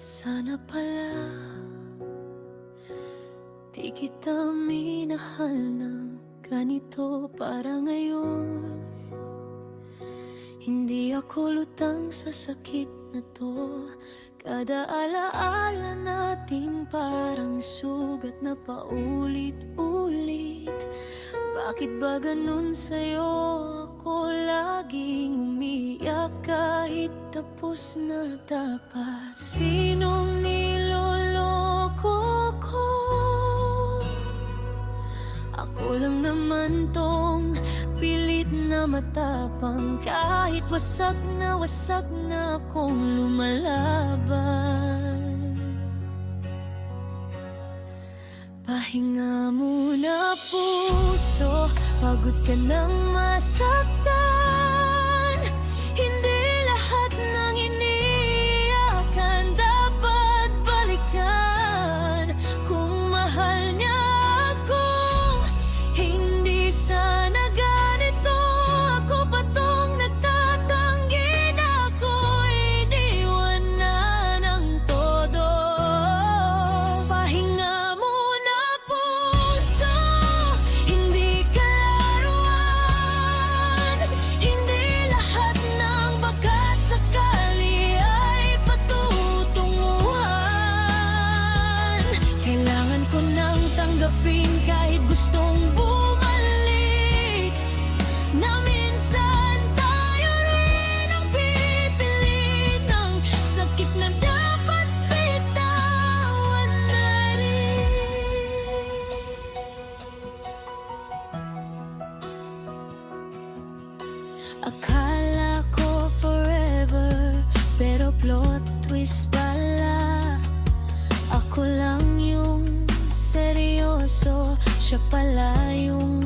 Sana pala di kita minahal ng ganito para ngayon. Hindi ako lutang sa sakit na to. Kada alaala natin parang sugat na paulit-ulit. Bakit ba ganun sa'yo? Ako laging umiyak kahit tapos na dapat. Sinong niloloko ko? Ako lang naman tong pilit na matapang. Kahit wasak na akong lumalaban. Pahinga muna puso, pagod ka nang masaktan. Hindi lahat ng iniiyakan dapat balikan. Kung mahal niya ako, hindi sana ganito. Ako pa tong nagtatanggi na ako'y iniwan na ng todo. Pahinga muna puso, hindi ka laruan. Hindi lahat ng baka sakali ay patutunguhan. Kailangan ko nang tanggapin kahit gustong bumalik, na minsan tayo rin ang pipilit ng sakit na dapat bitawan na rin. Akala ko forever, pero plot twist pala. Ako lang yung seryoso, siya pala yung